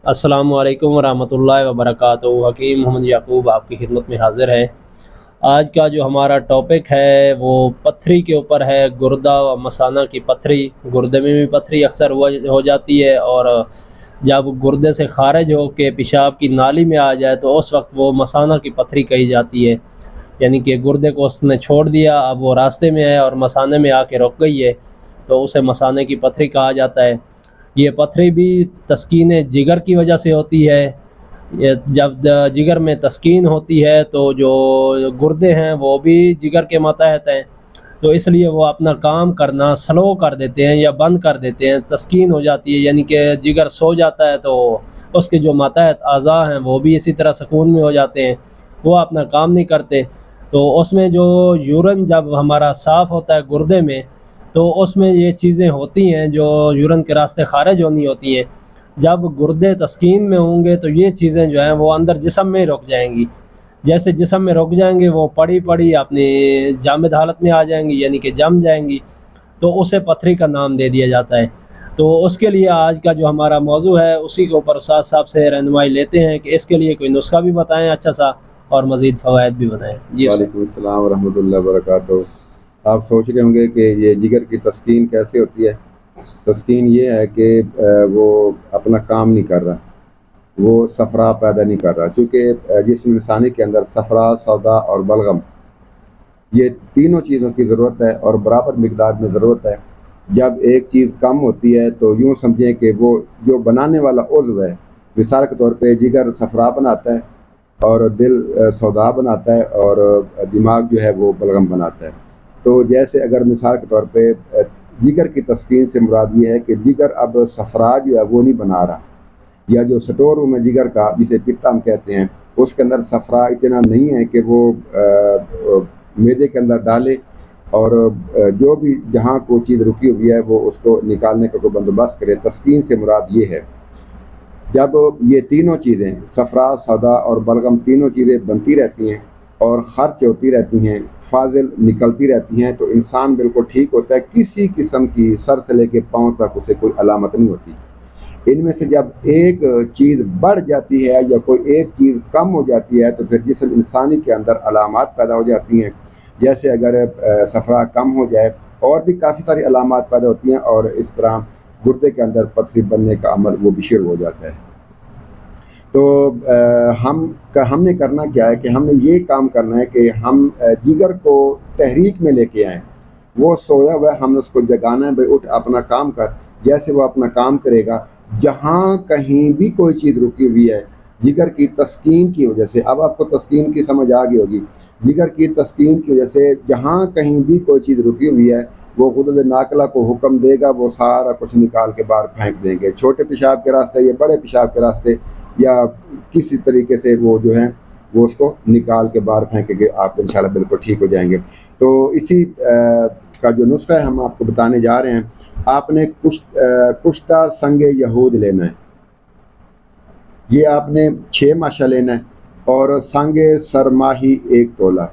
السلام علیکم ورحمۃ اللہ وبرکاتہ۔ حکیم محمد یعقوب آپ کی خدمت میں حاضر ہے۔ آج کا جو ہمارا ٹاپک ہے وہ پتھری کے اوپر ہے، گردہ و مثانہ کی پتھری۔ گردے میں بھی پتھری اکثر ہو جاتی ہے، اور جب گردے سے خارج ہو کے پیشاب کی نالی میں آ جائے تو اس وقت وہ مثانہ کی پتھری کہی جاتی ہے۔ یعنی کہ گردے کو اس نے چھوڑ دیا، اب وہ راستے میں ہے اور مثانے میں آ کے رک گئی ہے، تو اسے مثانے کی پتھری کہا جاتا ہے۔ یہ پتھری بھی تسکین جگر کی وجہ سے ہوتی ہے۔ جب جگر میں تسکین ہوتی ہے تو جو گردے ہیں وہ بھی جگر کے ماتحت ہیں، تو اس لیے وہ اپنا کام کرنا سلو کر دیتے ہیں یا بند کر دیتے ہیں، تسکین ہو جاتی ہے، یعنی کہ جگر سو جاتا ہے تو اس کے جو ماتحت اعضاء ہیں وہ بھی اسی طرح سکون میں ہو جاتے ہیں، وہ اپنا کام نہیں کرتے۔ تو اس میں جو یورن جب ہمارا صاف ہوتا ہے گردے میں، تو اس میں یہ چیزیں ہوتی ہیں جو یورن کے راستے خارج ہونی ہوتی ہیں۔ جب گردے تسکین میں ہوں گے تو یہ چیزیں جو ہیں وہ اندر جسم میں رک جائیں گی۔ جیسے جسم میں رک جائیں گے وہ پڑی پڑی اپنی جامد حالت میں آ جائیں گی، یعنی کہ جم جائیں گی، تو اسے پتھری کا نام دے دیا جاتا ہے۔ تو اس کے لیے آج کا جو ہمارا موضوع ہے اسی کے اوپر استاد صاحب سے رہنمائی لیتے ہیں کہ اس کے لیے کوئی نسخہ بھی بتائیں اچھا سا، اور مزید فوائد بھی بتائیں۔ جی استاد۔ وعلیکم السلام ورحمۃ اللہ وبرکاتہ۔ آپ سوچ رہے ہوں گے کہ یہ جگر کی تسکین کیسے ہوتی ہے۔ تسکین یہ ہے کہ وہ اپنا کام نہیں کر رہا، وہ صفرا پیدا نہیں کر رہا، چونکہ جسم انسانی کے اندر صفرا، سودا اور بلغم، یہ تینوں چیزوں کی ضرورت ہے اور برابر مقدار میں ضرورت ہے۔ جب ایک چیز کم ہوتی ہے تو یوں سمجھیں کہ وہ جو بنانے والا عضو ہے، مثال کے طور پہ جگر صفرا بناتا ہے اور دل سودا بناتا ہے اور دماغ جو ہے وہ بلغم بناتا ہے۔ تو جیسے اگر مثال کے طور پہ جگر کی تسکین سے مراد یہ ہے کہ جگر اب صفرا جو ہے وہ نہیں بنا رہا، یا جو سٹور روم ہے جگر کا جسے پتا ہم کہتے ہیں، اس کے اندر صفرا اتنا نہیں ہے کہ وہ معدے کے اندر ڈالے اور جو بھی جہاں کوئی چیز رکی ہوئی ہے وہ اس کو نکالنے کا کوئی بندوبست کرے۔ تسکین سے مراد یہ ہے جب یہ تینوں چیزیں صفرا، سودا اور بلغم تینوں چیزیں بنتی رہتی ہیں اور خرچ ہوتی رہتی ہیں، فاضل نکلتی رہتی ہیں، تو انسان بالکل ٹھیک ہوتا ہے، کسی قسم کی سر سے لے کے پاؤں تک اسے کوئی علامت نہیں ہوتی۔ ان میں سے جب ایک چیز بڑھ جاتی ہے یا کوئی ایک چیز کم ہو جاتی ہے تو پھر جسم انسانی کے اندر علامات پیدا ہو جاتی ہیں۔ جیسے اگر صفرا کم ہو جائے اور بھی کافی ساری علامات پیدا ہوتی ہیں، اور اس طرح گردے کے اندر پتھری بننے کا عمل وہ بھی شروع ہو جاتا ہے۔ تو ہم نے کرنا کیا ہے کہ ہم نے یہ کام کرنا ہے کہ ہم جگر کو تحریک میں لے کے آئیں۔ وہ سویا ہوا ہے، ہم نے اس کو جگانا ہے، بھائی اٹھ اپنا کام کر۔ جیسے وہ اپنا کام کرے گا، جہاں کہیں بھی کوئی چیز رکی ہوئی ہے جگر کی تسکین کی وجہ سے، اب آپ کو تسکین کی سمجھ آ گئی ہوگی، جگر کی تسکین کی وجہ سے جہاں کہیں بھی کوئی چیز رکی ہوئی ہے وہ غدد ناقلہ کو حکم دے گا، وہ سارا کچھ نکال کے باہر پھینک دیں گے، چھوٹے پیشاب کے راستے یا بڑے پیشاب کے راستے، یا کسی طریقے سے وہ جو ہے وہ اس کو نکال کے باہر پھینکیں گے، آپ انشاءاللہ بالکل ٹھیک ہو جائیں گے۔ تو اسی کا جو نسخہ ہے ہم آپ کو بتانے جا رہے ہیں۔ آپ نے کشتہ سنگ یہود لینا ہے، یہ آپ نے 6 ماشا لینا ہے، اور سنگ سرماہی 1 تولہ۔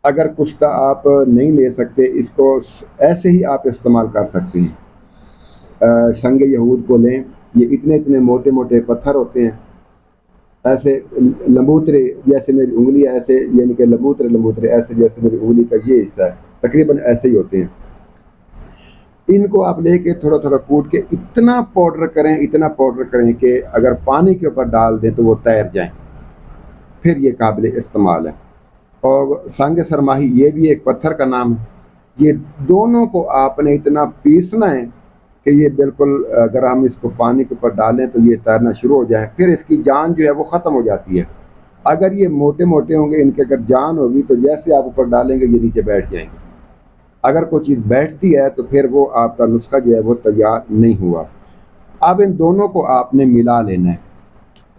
اگر کشتہ آپ نہیں لے سکتے، اس کو ایسے ہی آپ استعمال کر سکتے ہیں۔ سنگ یہود کو لیں، یہ اتنے موٹے موٹے پتھر ہوتے ہیں، ایسے لمبوترے جیسے میری انگلی ہے، ایسے یعنی کہ لمبوترے ایسے جیسے میری انگلی کا یہ حصہ ہے، تقریباً ایسے ہی ہوتے ہیں۔ ان کو آپ لے کے تھوڑا تھوڑا کوٹ کے اتنا پاؤڈر کریں کہ اگر پانی کے اوپر ڈال دیں تو وہ تیر جائیں، پھر یہ قابل استعمال ہے۔ اور سنگ سرماہی یہ بھی ایک پتھر کا نام ہے۔ یہ دونوں کو آپ نے اتنا پیسنا ہے کہ یہ بالکل اگر ہم اس کو پانی کے اوپر ڈالیں تو یہ تیرنا شروع ہو جائے، پھر اس کی جان جو ہے وہ ختم ہو جاتی ہے۔ اگر یہ موٹے موٹے ہوں گے، ان کے اگر جان ہوگی تو جیسے آپ اوپر ڈالیں گے یہ نیچے بیٹھ جائیں گے۔ اگر کوئی چیز بیٹھتی ہے تو پھر وہ آپ کا نسخہ جو ہے وہ تیار نہیں ہوا۔ اب ان دونوں کو آپ نے ملا لینا ہے،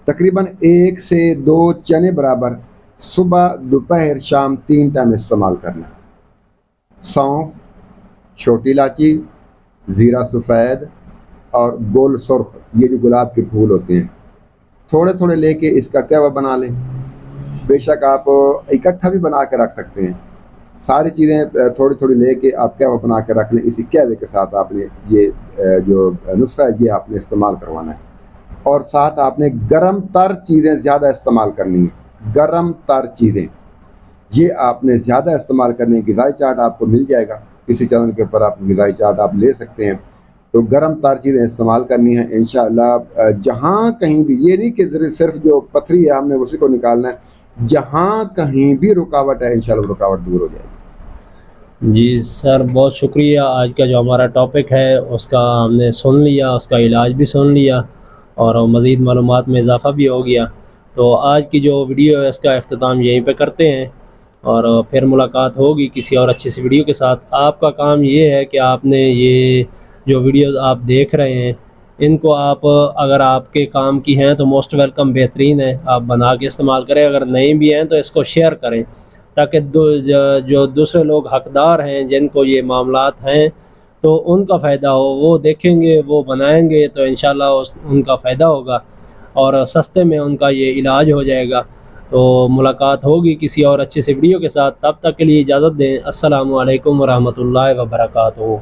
تقریباً 1 سے 2 چنے برابر، صبح دوپہر شام 3 ٹائم استعمال کرنا۔ سونف، چھوٹی الائچی، زیرہ سفید اور گول سرخ، یہ جو گلاب کے پھول ہوتے ہیں، تھوڑے تھوڑے لے کے اس کا قہوہ بنا لیں۔ بے شک آپ اکٹھا بھی بنا کے رکھ سکتے ہیں، ساری چیزیں تھوڑی تھوڑی لے کے آپ قہوہ بنا کے رکھ لیں. اسی قہوے کے ساتھ آپ نے یہ جو نسخہ ہے یہ آپ نے استعمال کروانا ہے. اور ساتھ آپ نے گرم تر چیزیں زیادہ استعمال کرنی ہیں. گرم تر چیزیں یہ آپ نے زیادہ استعمال کرنی ہے. غذائی چارٹ آپ کو مل جائے گا کسی چینل کے اوپر, آپ غذائی چارٹ آپ لے سکتے ہیں. تو گرم تر چیزیں استعمال کرنی ہیں انشاءاللہ. جہاں کہیں بھی, یہ نہیں کہ صرف جو پتھری ہے ہم نے اسی کو نکالنا ہے, جہاں کہیں بھی رکاوٹ ہے انشاءاللہ رکاوٹ دور ہو جائے گی. جی سر, بہت شکریہ. آج کا جو ہمارا ٹاپک ہے اس کا ہم نے سن لیا, اس کا علاج بھی سن لیا اور مزید معلومات میں اضافہ بھی ہو گیا. تو آج کی جو ویڈیو ہے اس کا اختتام یہیں پہ کرتے ہیں اور پھر ملاقات ہوگی کسی اور اچھی سی ویڈیو کے ساتھ. آپ کا کام یہ ہے کہ آپ نے یہ جو ویڈیوز آپ دیکھ رہے ہیں ان کو آپ, اگر آپ کے کام کی ہیں تو موسٹ ویلکم, بہترین ہے, آپ بنا کے استعمال کریں. اگر نہیں بھی ہیں تو اس کو شیئر کریں تاکہ جو دوسرے لوگ حقدار ہیں جن کو یہ معاملات ہیں تو ان کا فائدہ ہو. وہ دیکھیں گے, وہ بنائیں گے تو انشاءاللہ ان کا فائدہ ہوگا اور سستے میں ان کا یہ علاج ہو جائے گا. تو ملاقات ہوگی کسی اور اچھے سے ویڈیو کے ساتھ. تب تک کے لیے اجازت دیں. السلام علیکم ورحمۃ اللہ وبرکاتہ.